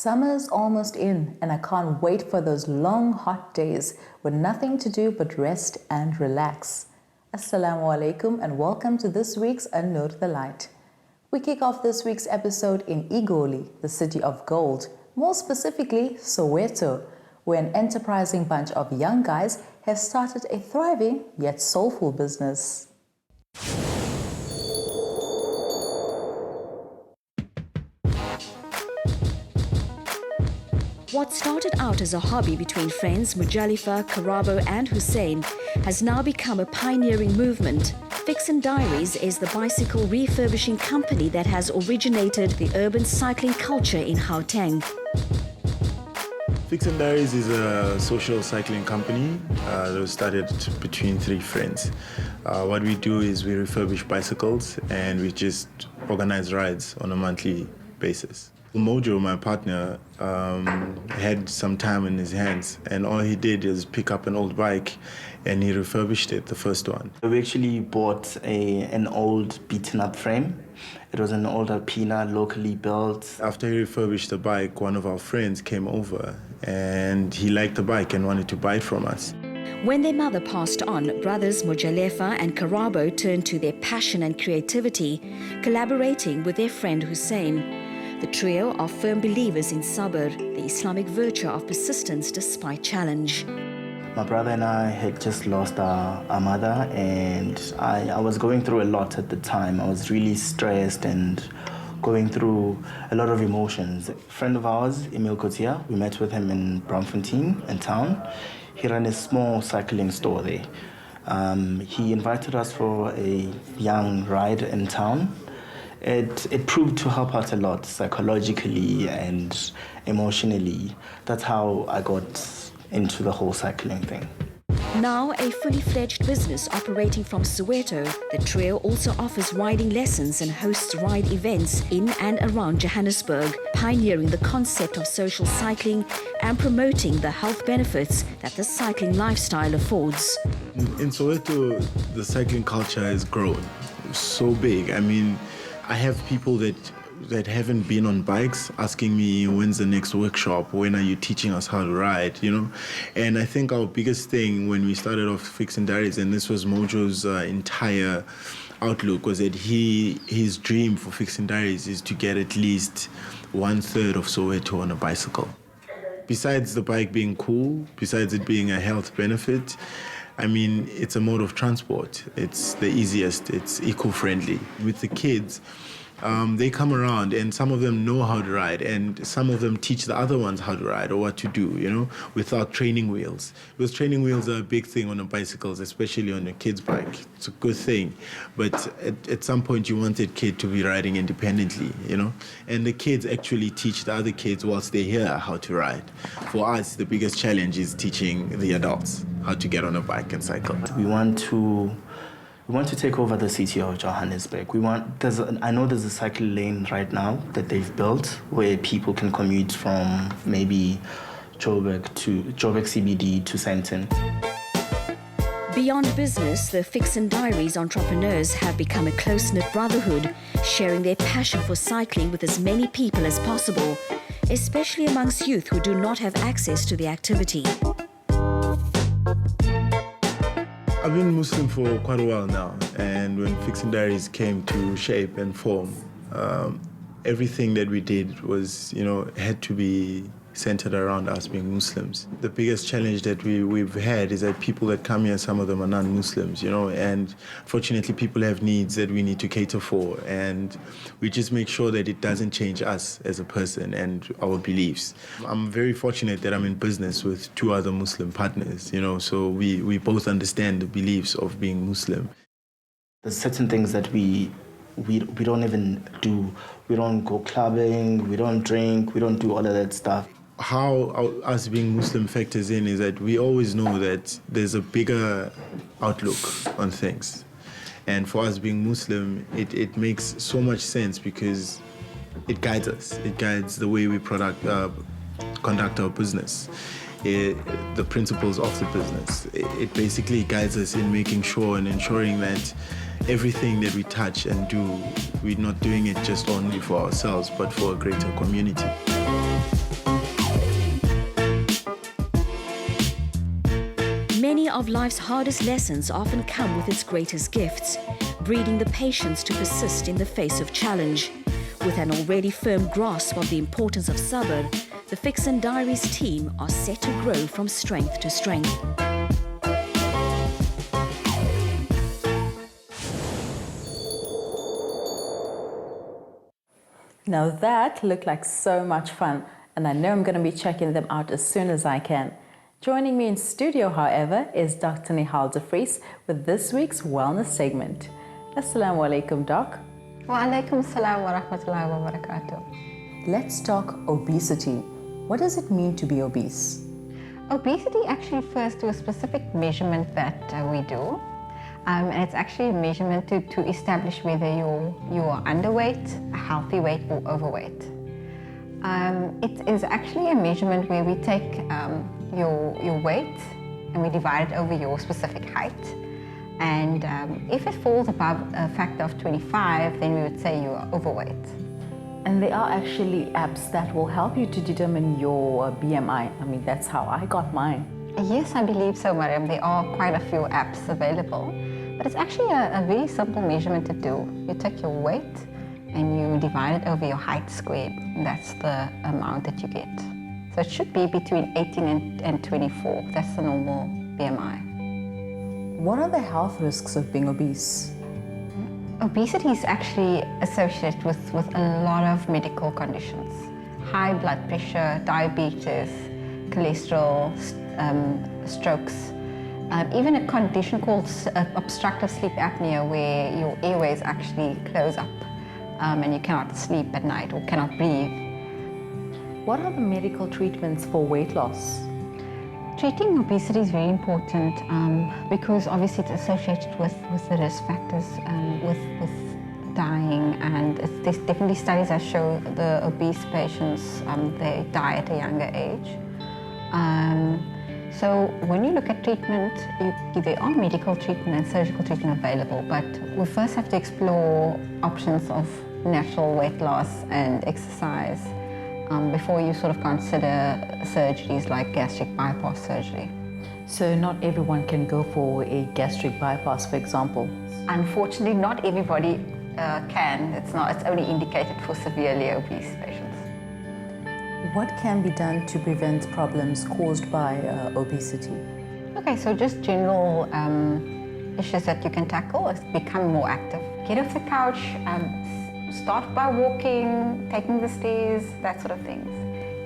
Summer's almost in, and I can't wait for those long, hot days with nothing to do but rest and relax. Assalamu alaikum and welcome to this week's An Nur the Light. We kick off this week's episode in Igoli, the city of gold, more specifically Soweto, where an enterprising bunch of young guys have started a thriving yet soulful business. What started out as a hobby between friends Mujalifa, Karabo and Hussein has now become a pioneering movement. Fixin Diaries is the bicycle refurbishing company that has originated the urban cycling culture in Gauteng. Fixin Diaries is a social cycling company that was started between three friends. What we do is we refurbish bicycles and we just organize rides on a monthly basis. Mojo, my partner, had some time in his hands, and all he did is pick up an old bike and he refurbished it, the first one. We actually bought an old beaten up frame. It was an old Alpina, locally built. After he refurbished the bike, one of our friends came over and he liked the bike and wanted to buy it from us. When their mother passed on, brothers Mujalefa and Karabo turned to their passion and creativity, collaborating with their friend Hussein. The trio are firm believers in sabr, the Islamic virtue of persistence despite challenge. My brother and I had just lost our mother, and I was going through a lot at the time. I was really stressed and going through a lot of emotions. A friend of ours, Emil Kotia, we met with him in Braamfontein in town. He ran a small cycling store there. He invited us for a young ride in town. It proved to help out a lot psychologically and emotionally. That's how I got into the whole cycling thing. Now a fully fledged business operating from Soweto, the trio also offers riding lessons and hosts ride events in and around Johannesburg, pioneering the concept of social cycling and promoting the health benefits that the cycling lifestyle affords. In Soweto, the cycling culture has grown so big. I mean, I have people that haven't been on bikes asking me, when's the next workshop? When are you teaching us how to ride, you know? And I think our biggest thing when we started off Fixin Diaries, and this was Mojo's entire outlook, was that his dream for Fixin Diaries is to get at least 1/3 of Soweto on a bicycle. Besides the bike being cool, besides it being a health benefit, I mean, it's a mode of transport. It's the easiest, it's eco-friendly. With the kids, they come around and some of them know how to ride and some of them teach the other ones how to ride or what to do, you know, without training wheels. Because training wheels are a big thing on the bicycles, especially on a kid's bike. It's a good thing. But at some point you want that kid to be riding independently, you know. And the kids actually teach the other kids whilst they're here how to ride. For us, the biggest challenge is teaching the adults how to get on a bike and cycle. We want to take over the city of Johannesburg. I know there's a cycle lane right now that they've built where people can commute from maybe Joburg CBD to Sandton. Beyond business, the Fixin Diaries entrepreneurs have become a close-knit brotherhood, sharing their passion for cycling with as many people as possible, especially amongst youth who do not have access to the activity. I've been Muslim for quite a while now, and when Fixin Diaries came to shape and form, everything that we did was, you know, had to be centered around us being Muslims. The biggest challenge that we've had is that people that come here, some of them are non-Muslims, you know, and fortunately people have needs that we need to cater for, and we just make sure that it doesn't change us as a person and our beliefs. I'm very fortunate that I'm in business with two other Muslim partners, you know, so we both understand the beliefs of being Muslim. There's certain things that we we don't go clubbing, we don't drink, we don't do all of that stuff. How us being Muslim factors in is that we always know that there's a bigger outlook on things. And for us being Muslim, it makes so much sense because it guides us. It guides the way we conduct our business, the principles of the business. It basically guides us in making sure and ensuring that everything that we touch and do, we're not doing it just only for ourselves, but for a greater community. Many of life's hardest lessons often come with its greatest gifts, breeding the patience to persist in the face of challenge. With an already firm grasp of the importance of sabr, the Fixin Diaries team are set to grow from strength to strength. Now that looked like so much fun, and I know I'm going to be checking them out as soon as I can. Joining me in studio, however, is Dr. Nihal de Vries with this week's wellness segment. Assalamu alaikum, Doc. Wa alaikum salam wa rahmatullahi wa barakatuh. Let's talk obesity. What does it mean to be obese? Obesity actually refers to a specific measurement that we do. And it's actually a measurement to establish whether you are underweight, a healthy weight, or overweight. It is actually a measurement where we take your weight and we divide it over your specific height. And if it falls above a factor of 25, then we would say you are overweight. And there are actually apps that will help you to determine your BMI. I mean, that's how I got mine. Yes, I believe so, Mariam. There are quite a few apps available. But it's actually a very simple measurement to do. You take your weight and you divide it over your height squared. And that's the amount that you get. So it should be between 18 and 24. That's the normal BMI. What are the health risks of being obese? Obesity is actually associated with a lot of medical conditions. High blood pressure, diabetes, cholesterol, strokes, even a condition called obstructive sleep apnea, where your airways actually close up and you cannot sleep at night or cannot breathe. What are the medical treatments for weight loss? Treating obesity is very important because obviously it's associated with the risk factors, with dying, and there's definitely studies that show the obese patients, they die at a younger age. So when you look at treatment, there are medical treatment and surgical treatment available, but we first have to explore options of natural weight loss and exercise before you sort of consider surgeries like gastric bypass surgery. So not everyone can go for a gastric bypass, for example? Unfortunately, not everybody can. It's only indicated for severely obese patients. What can be done to prevent problems caused by obesity? Okay, so just general issues that you can tackle is become more active. Get off the couch, start by walking, taking the stairs, that sort of things.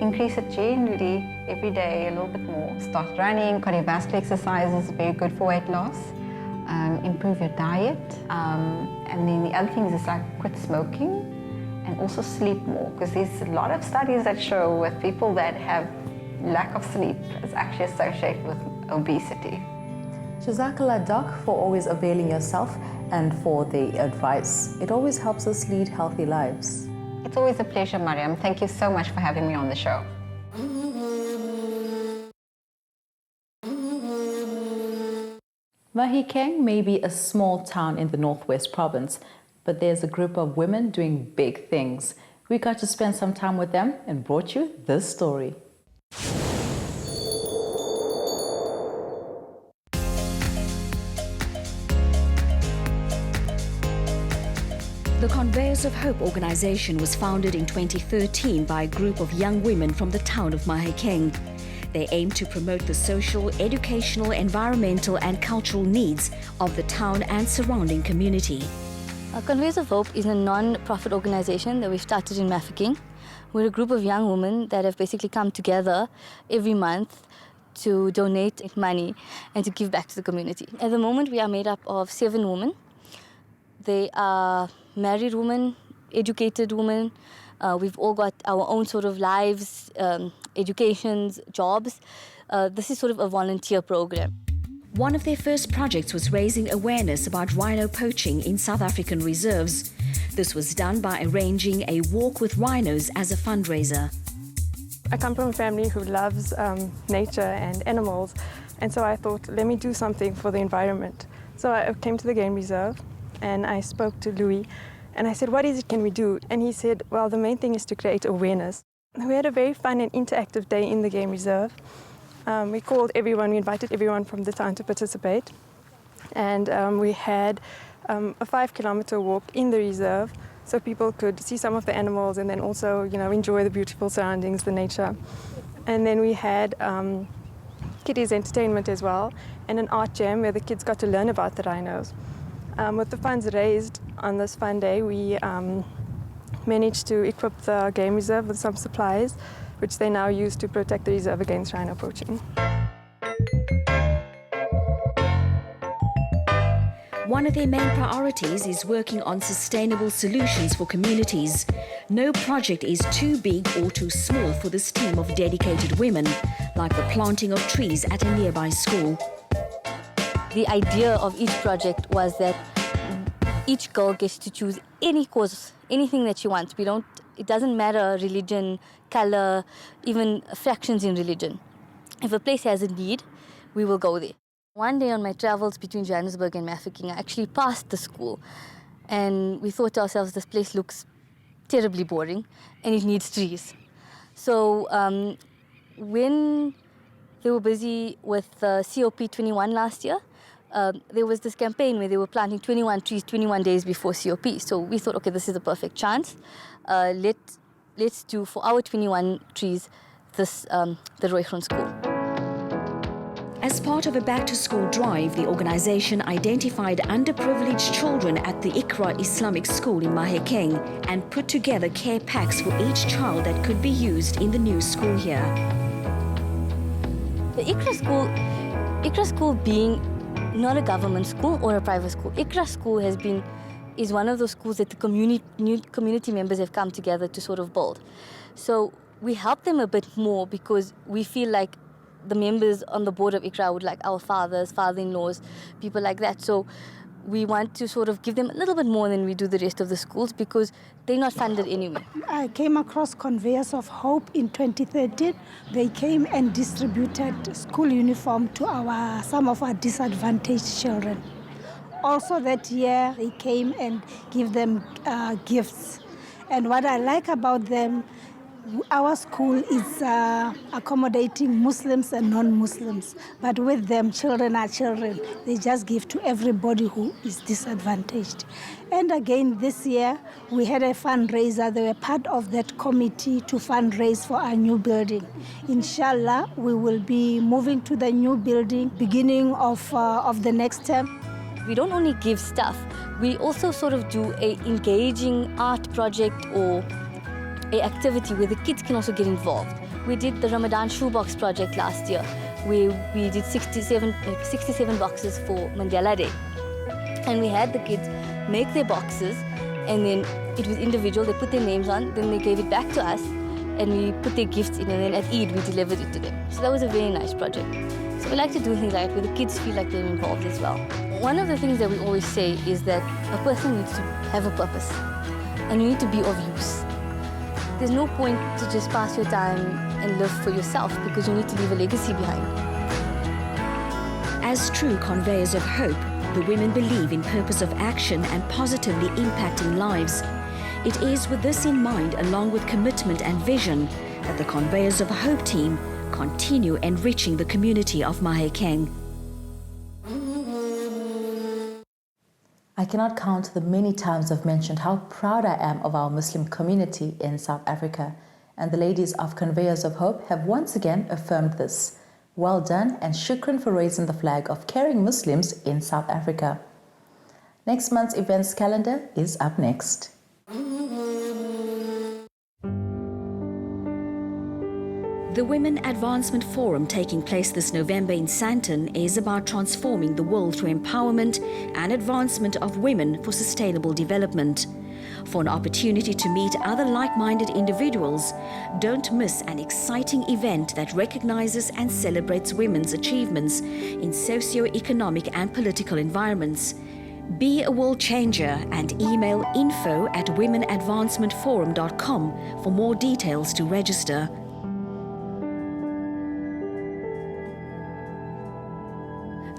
Increase it generally every day a little bit more. Start running, cardiovascular exercise is very good for weight loss. Improve your diet. And then the other thing is like quit smoking and also sleep more, because there's a lot of studies that show with people that have lack of sleep is actually associated with obesity. Jazakallah, Doc, for always availing yourself and for the advice. It always helps us lead healthy lives. It's always a pleasure, Mariam. Thank you so much for having me on the show. Mahikeng may be a small town in the Northwest Province, but there's a group of women doing big things. We got to spend some time with them and brought you this story. The Conveyors of Hope organization was founded in 2013 by a group of young women from the town of Mahikeng. They aim to promote the social, educational, environmental and cultural needs of the town and surrounding community. Conveyors of Hope is a non-profit organization that we've started in Mahikeng. We're a group of young women that have basically come together every month to donate money and to give back to the community. At the moment, we are made up of 7 women. They are married women, educated women. We've all got our own sort of lives, educations, jobs. This is sort of a volunteer program. One of their first projects was raising awareness about rhino poaching in South African reserves. This was done by arranging a walk with rhinos as a fundraiser. I come from a family who loves nature and animals, and so I thought, let me do something for the environment. So I came to the game reserve and I spoke to Louis and I said, what is it can we do? And he said, well, the main thing is to create awareness. We had a very fun and interactive day in the game reserve. We called everyone, we invited everyone from the town to participate. And we had a 5-kilometer walk in the reserve so people could see some of the animals and then also, enjoy the beautiful surroundings, the nature. And then we had kiddies entertainment as well and an art jam where the kids got to learn about the rhinos. With the funds raised on this fun day, we managed to equip the game reserve with some supplies, which they now use to protect the reserve against rhino poaching. One of their main priorities is working on sustainable solutions for communities. No project is too big or too small for this team of dedicated women, like the planting of trees at a nearby school. The idea of each project was that each girl gets to choose any cause, anything that she wants. It doesn't matter religion, color, even fractions in religion. If a place has a need, we will go there. One day on my travels between Johannesburg and Mafeking, I actually passed the school and we thought to ourselves, this place looks terribly boring and it needs trees. So when they were busy with COP21 last year, there was this campaign where they were planting 21 trees 21 days before COP. So we thought, okay, this is a perfect chance. Let's do for our 21 trees this the Roygrond School. As part of a back-to-school drive, the organization identified underprivileged children at the Iqra Islamic School in Mahikeng and put together care packs for each child that could be used in the new school year. The Iqra School being not a government school or a private school. Iqra School is one of those schools that the new community members have come together to sort of build. So we help them a bit more because we feel like the members on the board of Iqra would like our fathers, father-in-laws, people like that. So we want to sort of give them a little bit more than we do the rest of the schools because they're not funded anyway. I came across Conveyors of Hope in 2013. They came and distributed school uniform to some of our disadvantaged children. Also that year, they came and give them gifts. And what I like about them, our school is accommodating Muslims and non-Muslims, but with them, children are children. They just give to everybody who is disadvantaged. And again, this year, we had a fundraiser. They were part of that committee to fundraise for our new building. Inshallah, we will be moving to the new building beginning of the next term. We don't only give stuff, we also sort of do an engaging art project or an activity where the kids can also get involved. We did the Ramadan shoebox project last year, where we did 67 boxes for Mandela Day. And we had the kids make their boxes, and then it was individual, they put their names on, then they gave it back to us, and we put their gifts in, and then at Eid we delivered it to them. So that was a very nice project. So we like to do things like that where the kids feel like they're involved as well. One of the things that we always say is that a person needs to have a purpose, and you need to be of use. There's no point to just pass your time and live for yourself because you need to leave a legacy behind. As true conveyors of hope, the women believe in purpose of action and positively impacting lives. It is with this in mind, along with commitment and vision, that the Conveyors of Hope team continue enriching the community of Mahikeng. I cannot count the many times I've mentioned how proud I am of our Muslim community in South Africa, and the ladies of Conveyors of Hope have once again affirmed this. Well done, and shukran for raising the flag of caring Muslims in South Africa. Next month's events calendar is up next. The Women Advancement Forum taking place this November in Sandton is about transforming the world through empowerment and advancement of women for sustainable development. For an opportunity to meet other like-minded individuals, don't miss an exciting event that recognizes and celebrates women's achievements in socio-economic and political environments. Be a world changer and email info@womenadvancementforum.com for more details to register.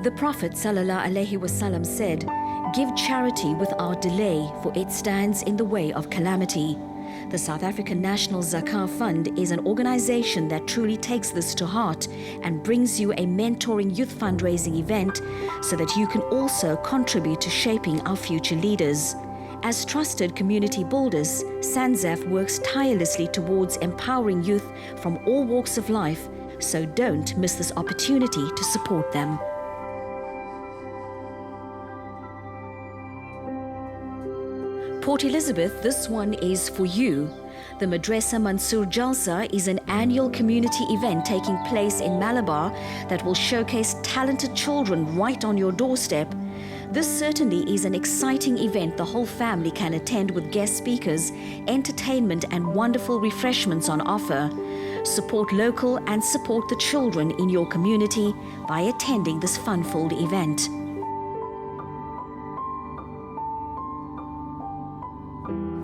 The Prophet ﷺ said, "Give charity without delay, for it stands in the way of calamity." The South African National Zakah Fund is an organization that truly takes this to heart and brings you a mentoring youth fundraising event so that you can also contribute to shaping our future leaders. As trusted community builders, SANZAF works tirelessly towards empowering youth from all walks of life, so don't miss this opportunity to support them. Port Elizabeth, this one is for you. The Madrasa Mansoor Jalsa is an annual community event taking place in Malabar that will showcase talented children right on your doorstep. This certainly is an exciting event the whole family can attend with guest speakers, entertainment and wonderful refreshments on offer. Support local and support the children in your community by attending this fun-filled event.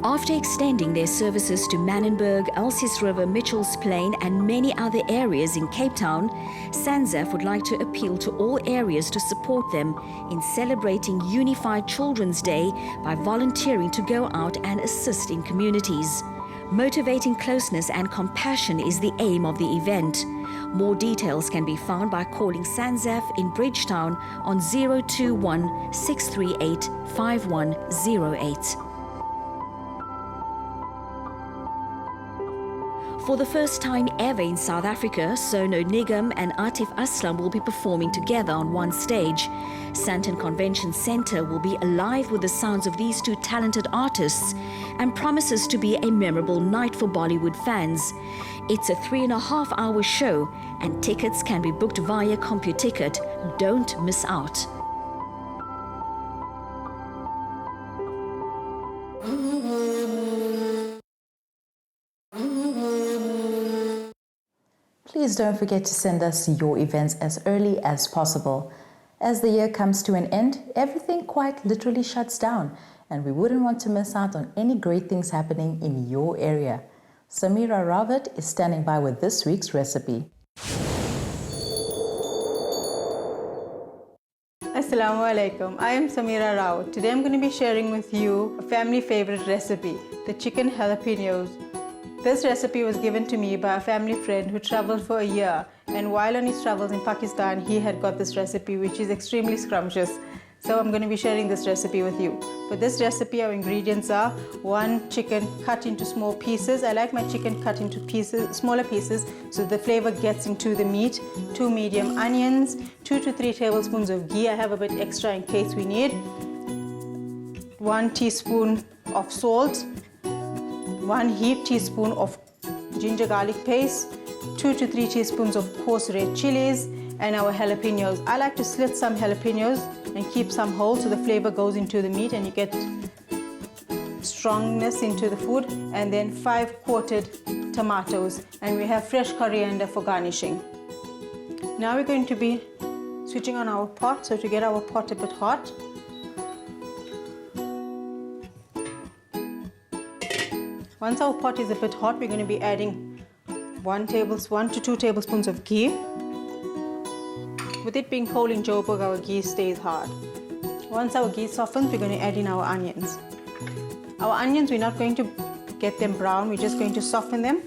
After extending their services to Manenberg, Elsies River, Mitchell's Plain and many other areas in Cape Town, SANZAF would like to appeal to all areas to support them in celebrating Unified Children's Day by volunteering to go out and assist in communities. Motivating closeness and compassion is the aim of the event. More details can be found by calling SANZAF in Bridgetown on 021 638 5108. For the first time ever in South Africa, Sono Nigam and Atif Aslam will be performing together on one stage. Sandton Convention Centre will be alive with the sounds of these two talented artists and promises to be a memorable night for Bollywood fans. It's a 3.5-hour show and tickets can be booked via CompuTicket. Don't miss out. Please don't forget to send us your events as early as possible. As the year comes to an end, everything quite literally shuts down, and we wouldn't want to miss out on any great things happening in your area. Samira Rawat is standing by with this week's recipe. Assalamu alaikum. I am Samira Rao. Today I'm going to be sharing with you a family favorite recipe, the chicken jalapenos. This recipe was given to me by a family friend who traveled for a year, and while on his travels in Pakistan, he had got this recipe, which is extremely scrumptious. So I'm going to be sharing this recipe with you. For this recipe, our ingredients are 1 chicken cut into small pieces. I like my chicken cut into smaller pieces, so the flavor gets into the meat. 2 medium onions, 2 to 3 tablespoons of ghee. I have a bit extra in case we need. 1 teaspoon of salt. 1 heaped teaspoon of ginger garlic paste, 2 to 3 teaspoons of coarse red chilies, and our jalapenos. I like to slit some jalapenos and keep some whole so the flavor goes into the meat and you get strongness into the food. And then 5 quartered tomatoes, and we have fresh coriander for garnishing. Now we're going to be switching on our pot, so to get our pot a bit hot. Once our pot is a bit hot, we're going to be adding 1 to 2 tablespoons of ghee. With it being cold in Joburg, our ghee stays hard. Once our ghee softens, we're going to add in our onions. Our onions, we're not going to get them brown, we're just going to soften them.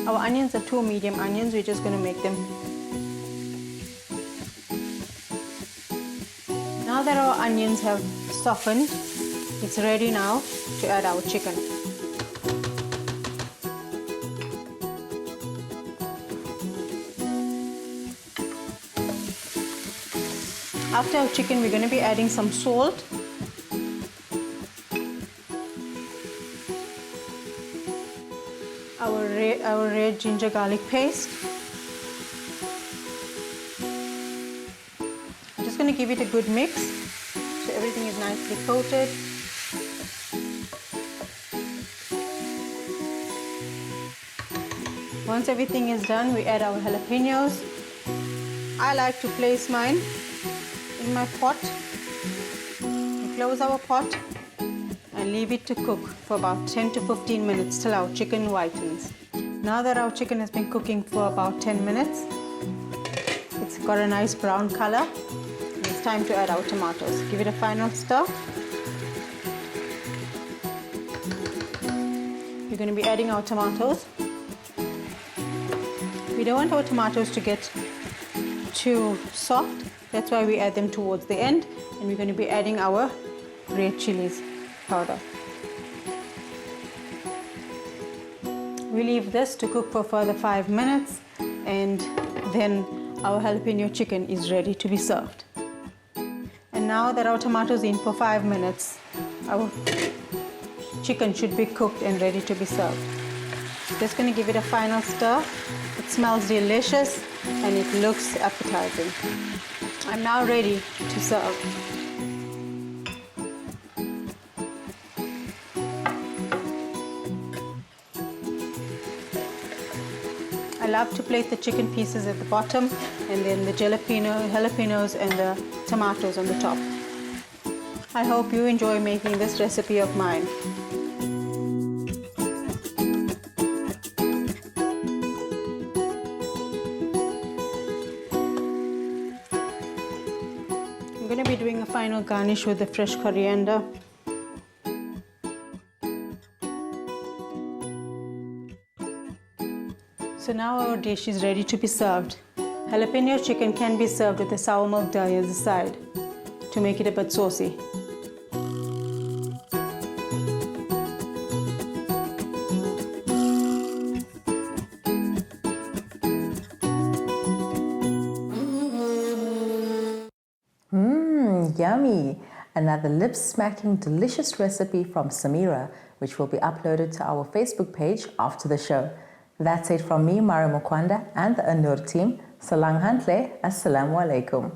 Our onions are 2 medium onions, we're just going to make them. Now that our onions have softened, it's ready now to add our chicken. After our chicken, we're going to be adding some salt, our red ginger garlic paste. I'm just going to give it a good mix so everything is nicely coated. Once everything is done, we add our jalapenos. I like to place mine in my pot. We close our pot and leave it to cook for about 10 to 15 minutes till our chicken whitens. Now that our chicken has been cooking for about 10 minutes, it's got a nice brown color. It's time to add our tomatoes. Give it a final stir. We're going to be adding our tomatoes. We don't want our tomatoes to get too soft. That's why we add them towards the end. And we're going to be adding our red chilies powder. We leave this to cook for further 5 minutes, and then our jalapeno chicken is ready to be served. And now that our tomatoes are in for 5 minutes, our chicken should be cooked and ready to be served. Just going to give it a final stir. It smells delicious and it looks appetizing. I'm now ready to serve. I love to place the chicken pieces at the bottom and then the jalapenos and the tomatoes on the top. I hope you enjoy making this recipe of mine. I'm going to be doing a final garnish with the fresh coriander. So now our dish is ready to be served. Jalapeno chicken can be served with a sour milk dali as a side to make it a bit saucy. Yummy! Another lip-smacking delicious recipe from Samira, which will be uploaded to our Facebook page after the show. That's it from me, Mara Mukwanda, and the An Nur team. Salang Hantle, Assalamu Alaikum.